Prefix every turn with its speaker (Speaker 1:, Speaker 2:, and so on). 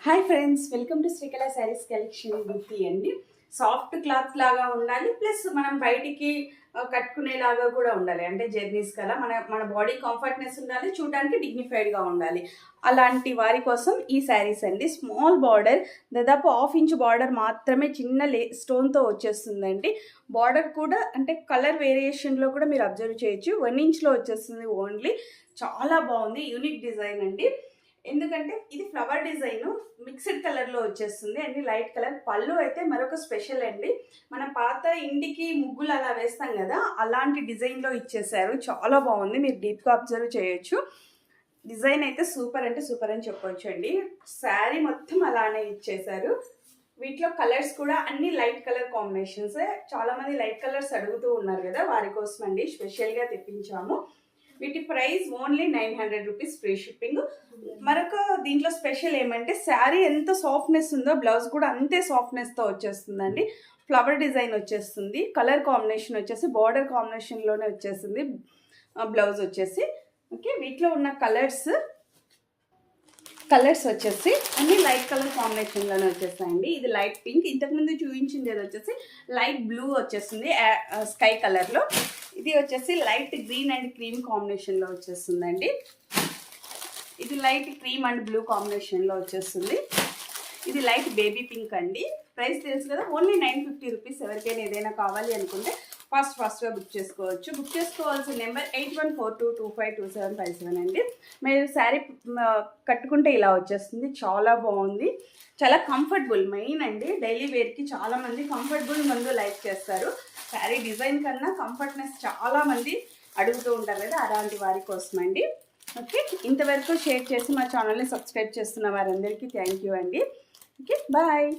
Speaker 1: Hi friends, welcome to Srikala sarees collection. గుర్తి అండి. Soft cloth లాగా ఉండాలి, ప్లస్ మనం బయటికి కట్టుకునేలాగా కూడా ఉండాలి. అంటే జర్నీస్ కలా మన బాడీ కంఫర్ట్నెస్ ఉండాలి, చూడడానికి డిగ్నిఫైడ్గా ఉండాలి. అలాంటి వారి కోసం ఈ శారీస్ అండి. స్మాల్ బార్డర్, దాదాపు 1/2 ఇంచ్ బార్డర్ మాత్రమే, చిన్న స్టోన్తో వచ్చేస్తుందండి. బార్డర్ కూడా అంటే కలర్ వేరియేషన్లో కూడా మీరు అబ్జర్వ్ చేయొచ్చు. 1 ఇంచ్లో వచ్చేస్తుంది ఓన్లీ. చాలా బాగుంది, యూనిక్ డిజైన్ అండి. ఎందుకంటే ఇది ఫ్లవర్ డిజైన్ మిక్స్డ్ కలర్లో వచ్చేస్తుంది అండి. లైట్ కలర్ పళ్ళు అయితే మరొక స్పెషల్ అండి. మన పాత ఇంటికి ముగ్గులు అలా వేస్తాం కదా, అలాంటి డిజైన్లో ఇచ్చేసారు. చాలా బాగుంది, మీరు డీప్గా అబ్జర్వ్ చేయొచ్చు. డిజైన్ అయితే సూపర్ అంటే సూపర్ అని చెప్పొచ్చు అండి. శారీ మొత్తం అలానే ఇచ్చేసారు. వీటిలో కలర్స్ కూడా అన్ని లైట్ కలర్ కాంబినేషన్స్. చాలామంది లైట్ కలర్స్ అడుగుతూ ఉన్నారు కదా, వారి కోసం అండి స్పెషల్గా తెప్పించాము. వీటి price only 900 rupees, free shipping. మరొక దీంట్లో స్పెషల్ ఏమంటే శారీ ఎంత సాఫ్ట్నెస్ ఉందో బ్లౌజ్ కూడా అంతే సాఫ్ట్నెస్తో వచ్చేస్తుందండి. ఫ్లవర్ డిజైన్ వచ్చేస్తుంది, కలర్ కాంబినేషన్ వచ్చేసి బార్డర్ కాంబినేషన్లోనే వచ్చేస్తుంది బ్లౌజ్ వచ్చేసి. ఓకే, వీటిలో ఉన్న కలర్స్ వచ్చేసి అన్ని లైట్ కలర్ కాంబినేషన్లోనే వచ్చేస్తాయండి. ఇది లైట్ పింక్, ఇంతకుముందు చూపించింది అది వచ్చేసి లైట్ బ్లూ వచ్చేస్తుంది స్కై కలర్లో. ఇది వచ్చేసి లైట్ గ్రీన్ అండ్ క్రీమ్ కాంబినేషన్లో వచ్చేస్తుందండి. ఇది లైట్ క్రీమ్ అండ్ బ్లూ కాంబినేషన్లో వచ్చేస్తుంది. ఇది లైట్ బేబీ పింక్ అండి. ప్రైస్ తెలుసు కదా, ఓన్లీ 950 రూపీస్. ఎవరికైనా ఏదైనా కావాలి అనుకుంటే ఫాస్ట్గా బుక్ చేసుకోవచ్చు. బుక్ చేసుకోవాల్సిన నెంబర్ 8142522757 అండి. మీరు శారీ కట్టుకుంటే ఇలా వచ్చేస్తుంది. చాలా బాగుంది, చాలా కంఫర్టబుల్. మెయిన్ అండి, డైలీ వేర్కి చాలామంది కంఫర్టబుల్ ముందు లైక్ చేస్తారు. శారీ డిజైన్ కన్నా కంఫర్ట్నెస్ చాలామంది అడుగుతూ ఉంటారు కదా, అలాంటి వారి కోసం అండి. ఓకే, ఇంతవరకు షేర్ చేసి మా ఛానల్ని సబ్స్క్రైబ్ చేస్తున్న వారందరికీ థ్యాంక్ యూ అండి. Okay, bye.